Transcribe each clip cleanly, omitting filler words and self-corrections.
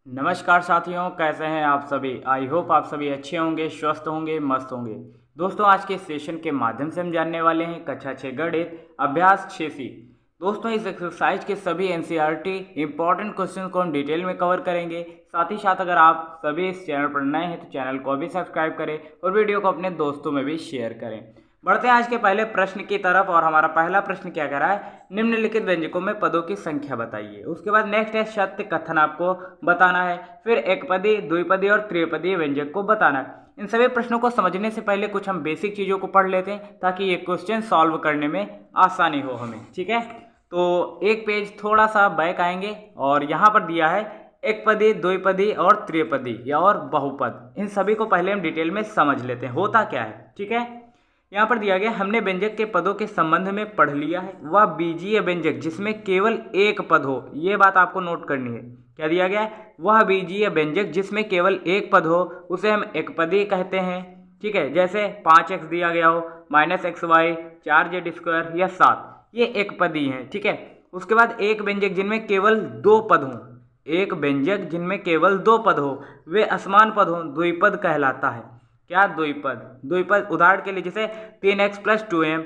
नमस्कार साथियों, कैसे हैं आप सभी। आई होप आप सभी अच्छे होंगे, स्वस्थ होंगे, मस्त होंगे। दोस्तों, आज के सेशन के माध्यम से हम जानने वाले हैं कक्षा 6 गणित अभ्यास 6C। दोस्तों, इस एक्सरसाइज के सभी एनसीईआरटी इंपॉर्टेंट क्वेश्चन को हम डिटेल में कवर करेंगे। साथ ही साथ अगर आप सभी इस चैनल पर नए हैं तो चैनल को भी सब्सक्राइब करें और वीडियो को अपने दोस्तों में भी शेयर करें। बढ़ते हैं आज के पहले प्रश्न की तरफ। और हमारा पहला प्रश्न क्या कह रहा है, निम्नलिखित व्यंजकों में पदों की संख्या बताइए। उसके बाद नेक्स्ट है सत्य कथन आपको बताना है। फिर एकपदी, द्विपदी और त्रिपदी व्यंजक को बताना है। इन सभी प्रश्नों को समझने से पहले कुछ हम बेसिक चीज़ों को पढ़ लेते हैं ताकि ये क्वेश्चन सॉल्व करने में आसानी हो हमें। ठीक है, तो एक पेज थोड़ा सा बैक आएंगे और यहाँ पर दिया है एकपदी, द्विपदी और त्रिपदी या और बहुपद। इन सभी को पहले हम डिटेल में समझ लेते हैं होता क्या है। ठीक है, यहाँ पर दिया गया हमने व्यंजक के पदों के संबंध में पढ़ लिया है। वह बीजीय व्यंजक जिसमें केवल एक पद हो, ये बात आपको नोट करनी है। क्या दिया गया है, वह बीजीय व्यंजक जिसमें केवल एक पद हो उसे हम एकपदी कहते हैं। ठीक है, जैसे 5x दिया गया हो, -xy, 4z² या 7, ये एकपदी हैं। ठीक है, उसके बाद एक व्यंजक जिनमें केवल दो पद हों, एक व्यंजक जिनमें केवल दो पद हो वे असमान पद हों, द्विपद कहलाता है। क्या, द्विपद। द्विपद उदाहरण के लिए जैसे 3x + 2m,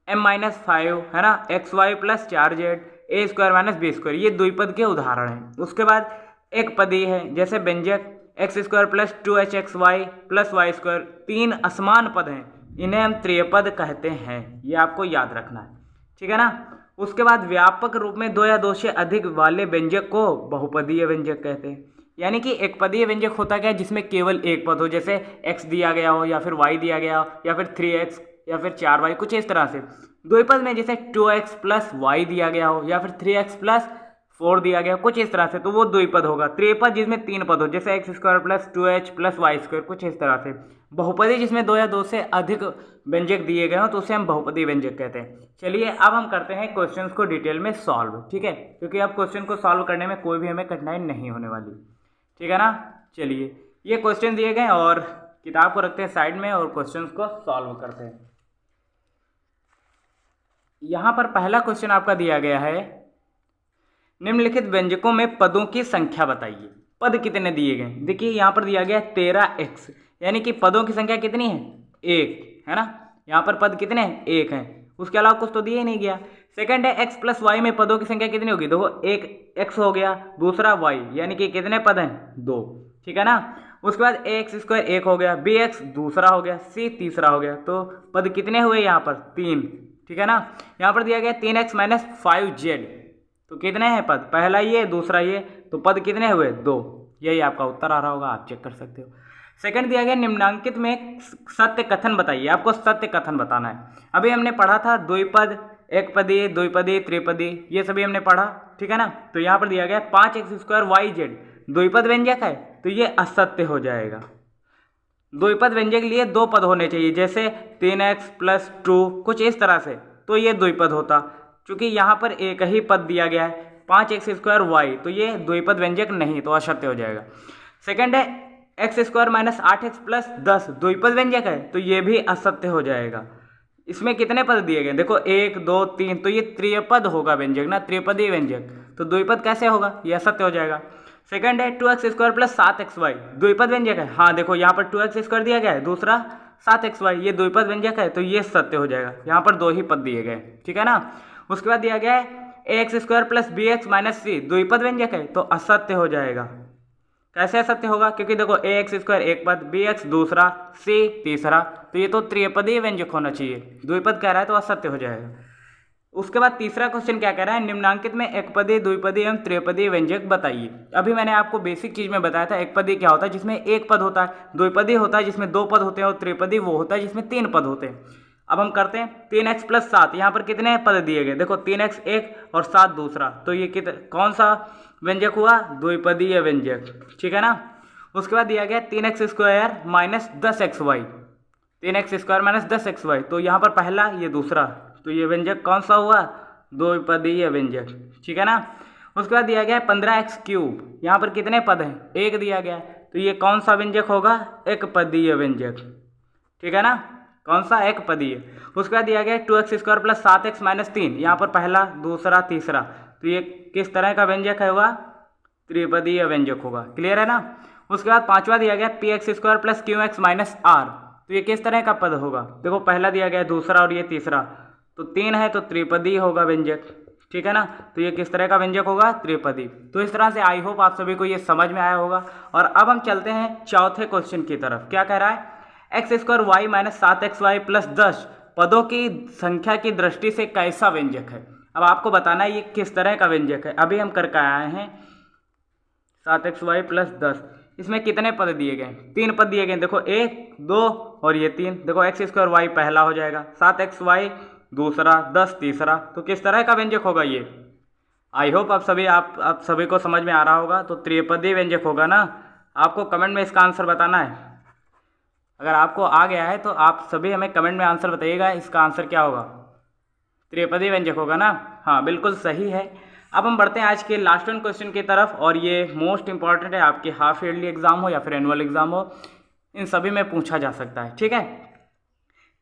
m-5 है ना, xy + 4z, a² - b², ये द्विपद के उदाहरण हैं। उसके बाद एक पदी है जैसे व्यंजक x² + 2hxy + y², तीन असमान पद हैं, इन्हें हम त्रिपद कहते हैं। ये आपको याद रखना है। ठीक है ना। उसके बाद व्यापक रूप में दो या दो से अधिक वाले व्यंजक को बहुपदीय व्यंजक कहते हैं। यानी कि एक पदीय व्यंजक होता क्या है, जिसमें केवल एक पद हो, जैसे x दिया गया हो या फिर y दिया गया हो या फिर 3x या फिर 4y, कुछ इस तरह से। द्विपद में जैसे 2x + y दिया गया हो या फिर 3x + 4 दिया गया, कुछ इस तरह से, तो वो द्विपद होगा। त्रिपद जिसमें तीन पद हो, जैसे x² + 2h + y², कुछ इस तरह से। बहुपदी जिसमें दो या दो से अधिक व्यंजक दिए गए हो तो उसे हम बहुपदी व्यंजक कहते हैं। चलिए अब हम करते हैं क्वेश्चंस को डिटेल में सॉल्व। ठीक है, क्योंकि अब क्वेश्चन को सॉल्व करने में कोई भी हमें कठिनाई नहीं होने वाली। ठीक है ना। चलिए, ये क्वेश्चन दिए गए और किताब को रखते हैं साइड में और क्वेश्चंस को सॉल्व करते हैं। यहाँ पर पहला क्वेश्चन आपका दिया गया है, निम्नलिखित व्यंजकों में पदों की संख्या बताइए। पद कितने दिए गए, देखिए यहाँ पर दिया गया 13x, यानी कि पदों की संख्या कितनी है, एक है ना। यहाँ पर पद कितने हैं, एक हैं, उसके अलावा कुछ तो दिया ही नहीं गया। सेकंड है x + y में पदों की संख्या कितनी होगी, देखो एक x हो गया, दूसरा y, यानी कि कितने पद हैं, दो। ठीक है ना। उसके बाद ax² एक हो गया, bx दूसरा हो गया, c तीसरा हो गया, तो पद कितने हुए यहाँ पर, तीन। ठीक है ना। यहाँ पर दिया गया 3x - 5z, तो कितने हैं पद, पहला ये दूसरा ये, तो पद कितने हुए, दो। यही आपका उत्तर आ रहा होगा, आप चेक कर सकते हो। सेकंड दिया गया निम्नांकित में सत्य कथन बताइए। आपको सत्य कथन बताना है। अभी हमने पढ़ा था द्विपद, एकपदी, द्विपदी, त्रिपदी, ये सभी हमने पढ़ा। ठीक है ना। तो यहाँ पर दिया गया 5x² yz द्विपद व्यंजक है, तो ये असत्य हो जाएगा। द्विपद व्यंजक के लिए दो पद होने चाहिए, जैसे 3x + 2, कुछ इस तरह से, तो ये द्विपद होता। चूंकि यहाँ पर एक ही पद दिया गया है 5x² y, तो ये द्विपद व्यंजक नहीं, तो असत्य हो जाएगा। सेकंड है x² - 8x + 10 द्विपद व्यंजक है, तो ये भी असत्य हो जाएगा। इसमें कितने पद दिए गए, देखो 1 2 3, तो ये त्रिपद होगा व्यंजक ना, त्रिपदी व्यंजक, तो द्विपद कैसे होगा, ये असत्य हो जाएगा। सेकंड है 2x² + 7xy द्विपद व्यंजक है, हाँ देखो यहाँ पर 2x² दिया गया है, दूसरा 7xy, ये द्विपद व्यंजक है, तो ये सत्य हो जाएगा। यहाँ पर दो ही पद दिए गए। ठीक है ना। उसके बाद दिया गया है ax² + bx - c द्विपद व्यंजक है, तो असत्य हो जाएगा। कैसे असत्य होगा, क्योंकि देखो ax² एक पद, bx दूसरा, c तीसरा, तो ये तो त्रिपदी व्यंजक होना चाहिए, द्विपद कह रहा है तो असत्य हो जाएगा। उसके बाद तीसरा क्वेश्चन क्या कह रहा है, निम्नांकित में एकपदी, द्विपदी एवं त्रिपदी व्यंजक बताइए। अभी मैंने आपको बेसिक चीज में बताया था, एकपदी क्या होता है, जिसमें एक पद होता है, द्विपदी होता है जिसमें दो पद होते हैं, और त्रिपदी वो होता है जिसमें तीन पद होते हैं। अब हम करते हैं 3x + 7, यहाँ पर कितने पद दिए गए, देखो 3x एक और 7 दूसरा, तो ये कौन सा व्यंजक हुआ, द्विपदीय व्यंजक। ठीक है ना। उसके बाद दिया गया 3x² - 10xy 3x² - 10xy, तो यहाँ पर पहला ये दूसरा, तो ये व्यंजक कौन सा हुआ, द्विपदीय व्यंजक। ठीक है ना। उसके बाद दिया गया 15x3, यहाँ पर कितने पद हैं, एक दिया गया, तो ये कौन सा व्यंजक होगा, एकपदीय व्यंजक। ठीक है ना, कौन सा, एकपदीय। उसके बाद दिया गया 2x² + 7x - 3, यहाँ पर पहला दूसरा तीसरा, तो ये किस तरह का व्यंजक है, होगा त्रिपदीय व्यंजक होगा। क्लियर है ना। उसके बाद पांचवा दिया गया P x square plus Q x minus R, तो ये किस तरह का पद होगा। देखो पहला दिया गया, दूसरा और ये तीसरा, तो 3 है तो त्रिपदीय होगा व्यंजक। ठीक है ना। तो ये किस तरह का व्यंजक होगा, त्रिपदी। तो इस तरह से आई होप आप सभी को ये समझ में आया होगा। और अब हम चलते हैं चौथे क्वेश्चन की तरफ। क्या कह रहा है, x square y minus 7xy plus 10 पदों की संख्या की दृष्टि से कैसा व्यंजक है। अब आपको बताना है ये किस तरह का व्यंजक है। अभी हम करके आए हैं 7xy प्लस 10, इसमें कितने पद दिए गए, 3 पद दिए गए। देखो 1 2 और ये 3। देखो एक्स स्क्वायर वाई पहला हो जाएगा, 7xy दूसरा, 10 तीसरा। तो किस तरह का व्यंजक होगा ये। आई होप आप सभी को समझ में आ रहा होगा। तो त्रिपदीय व्यंजक होगा ना। आपको कमेंट में इसका आंसर बताना है। अगर आपको आ गया है तो आप सभी हमें कमेंट में आंसर बताइएगा, इसका आंसर क्या होगा, त्रिपदीय व्यंजक होगा ना। हाँ बिल्कुल सही है। अब हम बढ़ते हैं आज के लास्ट वन क्वेश्चन की तरफ, और ये मोस्ट इंपॉर्टेंट है। आपके हाफ ईयरली एग्जाम हो या फिर एनुअल एग्जाम हो, इन सभी में पूछा जा सकता है। ठीक है।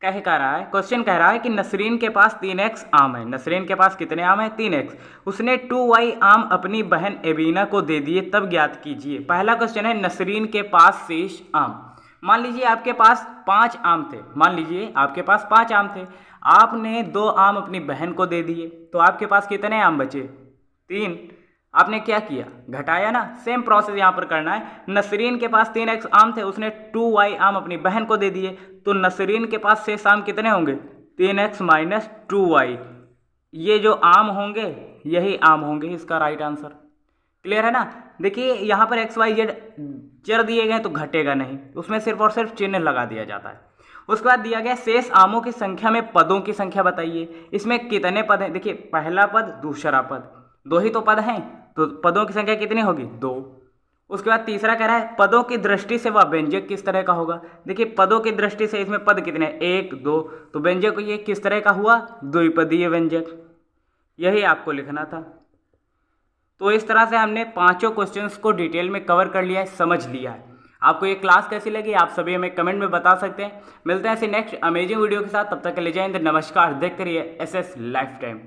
कह रहा है, क्वेश्चन कह रहा है कि नसरीन के पास 3x आम है। नसरीन के पास कितने आम है, 3x। उसने 2y आम अपनी बहन एबीना को दे दिए, तब ज्ञात कीजिए। पहला क्वेश्चन है नसरीन के पास शेष आम। मान लीजिए आपके पास 5 आम थे, मान लीजिए आपके पास 5 आम थे, आपने 2 आम अपनी बहन को दे दिए, तो आपके पास कितने आम बचे, 3। आपने क्या किया, घटाया ना। सेम प्रोसेस यहाँ पर करना है। नसरीन के पास 3x आम थे, उसने 2y आम अपनी बहन को दे दिए, तो नसरीन के पास शेष आम कितने होंगे, 3x माइनस 2y। ये जो आम होंगे यही आम होंगे, इसका राइट आंसर। क्लियर है ना। देखिए यहाँ पर एक्स वाई जेड चर दिए गए तो घटेगा नहीं, उसमें सिर्फ और सिर्फ चिन्ह लगा दिया जाता है। उसके बाद दिया गया शेष आमों की संख्या में पदों की संख्या बताइए। इसमें कितने पद हैं। देखिए पहला पद दूसरा पद, 2 ही तो पद हैं, तो पदों की संख्या कितनी होगी, 2। उसके बाद तीसरा कह रहा है पदों की दृष्टि से वह व्यंजक किस तरह का होगा। देखिए पदों की दृष्टि से इसमें पद कितने, 1 2, तो व्यंजक ये किस तरह का हुआ, द्विपदीय व्यंजक। यही आपको लिखना था। तो इस तरह से हमने 5 क्वेश्चंस को डिटेल में कवर कर लिया है, समझ लिया है। आपको ये क्लास कैसी लगी आप सभी हमें कमेंट में बता सकते हैं। मिलते हैं ऐसे नेक्स्ट अमेजिंग वीडियो के साथ, तब तक के लिए जय हिंद, नमस्कार। देखते रहिए SS लाइफ टाइम।